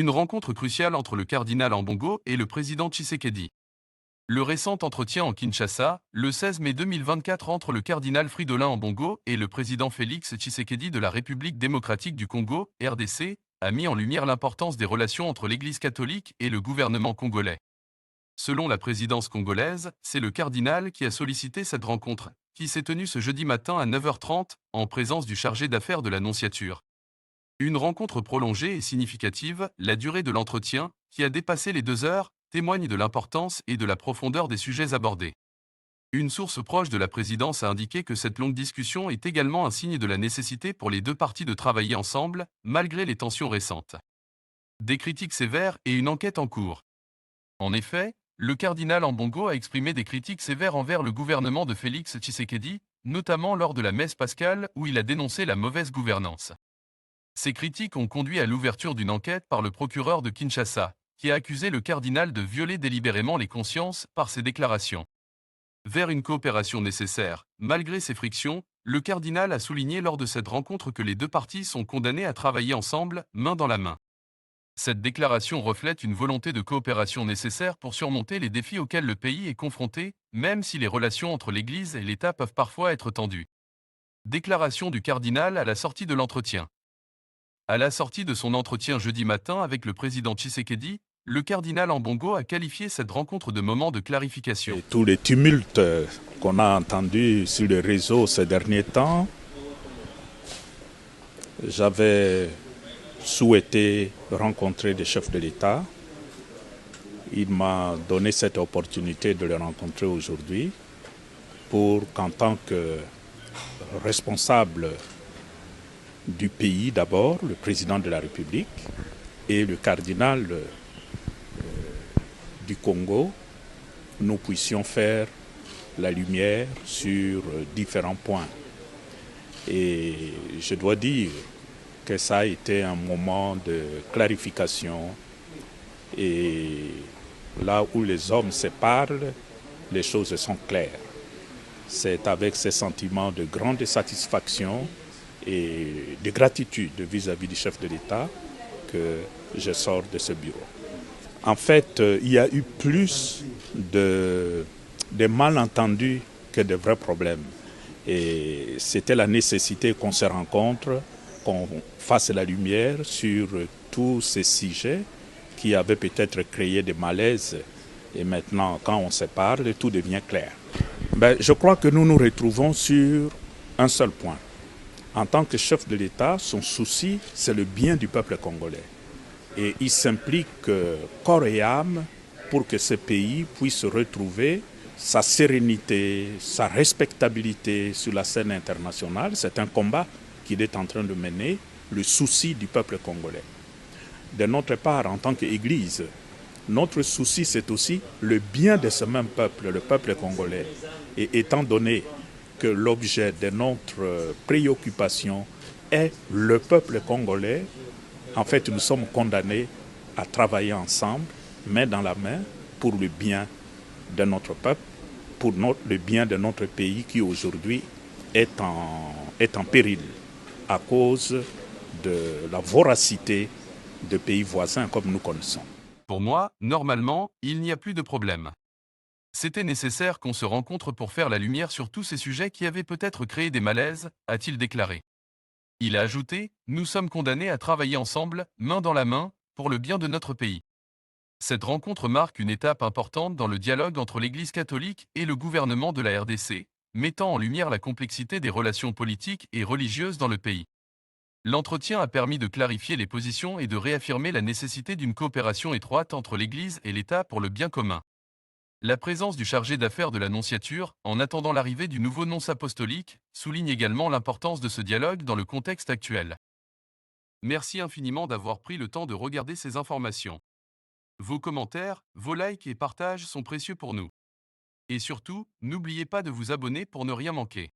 Une rencontre cruciale entre le cardinal Ambongo et le président Tshisekedi. Le récent entretien en Kinshasa, le 16 mai 2024 entre le cardinal Fridolin Ambongo et le président Félix Tshisekedi de la République démocratique du Congo, RDC, a mis en lumière l'importance des relations entre l'Église catholique et le gouvernement congolais. Selon la présidence congolaise, c'est le cardinal qui a sollicité cette rencontre, qui s'est tenue ce jeudi matin à 9h30, en présence du chargé d'affaires de la Nonciature. Une rencontre prolongée et significative, la durée de l'entretien, qui a dépassé les 2 heures, témoigne de l'importance et de la profondeur des sujets abordés. Une source proche de la présidence a indiqué que cette longue discussion est également un signe de la nécessité pour les deux parties de travailler ensemble, malgré les tensions récentes. Des critiques sévères et une enquête en cours. En effet, le cardinal Ambongo a exprimé des critiques sévères envers le gouvernement de Félix Tshisekedi, notamment lors de la messe pascale où il a dénoncé la mauvaise gouvernance. Ces critiques ont conduit à l'ouverture d'une enquête par le procureur de Kinshasa, qui a accusé le cardinal de violer délibérément les consciences par ses déclarations. Vers une coopération nécessaire, malgré ces frictions, le cardinal a souligné lors de cette rencontre que les deux parties sont condamnées à travailler ensemble, main dans la main. Cette déclaration reflète une volonté de coopération nécessaire pour surmonter les défis auxquels le pays est confronté, même si les relations entre l'Église et l'État peuvent parfois être tendues. Déclaration du cardinal à la sortie de l'entretien. À la sortie de son entretien jeudi matin avec le président Tshisekedi, le cardinal Ambongo a qualifié cette rencontre de moment de clarification. Et tous les tumultes qu'on a entendus sur les réseaux ces derniers temps, j'avais souhaité rencontrer des chefs de l'État. Il m'a donné cette opportunité de les rencontrer aujourd'hui pour qu'en tant que responsable du pays d'abord, le président de la République et le cardinal du Congo, nous puissions faire la lumière sur différents points. Et je dois dire que ça a été un moment de clarification. Et là où les hommes se parlent, les choses sont claires. C'est avec ces sentiments de grande satisfaction et de gratitude vis-à-vis du chef de l'État que je sors de ce bureau. En fait, il y a eu plus de malentendus que de vrais problèmes. Et c'était la nécessité qu'on se rencontre, qu'on fasse la lumière sur tous ces sujets qui avaient peut-être créé des malaises. Et maintenant, quand on se parle, tout devient clair. Je crois que nous nous retrouvons sur un seul point. En tant que chef de l'État, son souci, c'est le bien du peuple congolais. Et il s'implique corps et âme pour que ce pays puisse retrouver sa sérénité, sa respectabilité sur la scène internationale. C'est un combat qu'il est en train de mener, le souci du peuple congolais. De notre part, en tant qu'Église, notre souci, c'est aussi le bien de ce même peuple, le peuple congolais. Et étant donné que l'objet de notre préoccupation est le peuple congolais, en fait, nous sommes condamnés à travailler ensemble, main dans la main, pour le bien de notre peuple, pour le bien de notre pays qui aujourd'hui est en péril à cause de la voracité de pays voisins comme nous connaissons. Pour moi, normalement, il n'y a plus de problème. C'était nécessaire qu'on se rencontre pour faire la lumière sur tous ces sujets qui avaient peut-être créé des malaises, a-t-il déclaré. Il a ajouté, nous sommes condamnés à travailler ensemble, main dans la main, pour le bien de notre pays. Cette rencontre marque une étape importante dans le dialogue entre l'Église catholique et le gouvernement de la RDC, mettant en lumière la complexité des relations politiques et religieuses dans le pays. L'entretien a permis de clarifier les positions et de réaffirmer la nécessité d'une coopération étroite entre l'Église et l'État pour le bien commun. La présence du chargé d'affaires de la Nonciature, en attendant l'arrivée du nouveau nonce apostolique, souligne également l'importance de ce dialogue dans le contexte actuel. Merci infiniment d'avoir pris le temps de regarder ces informations. Vos commentaires, vos likes et partages sont précieux pour nous. Et surtout, n'oubliez pas de vous abonner pour ne rien manquer.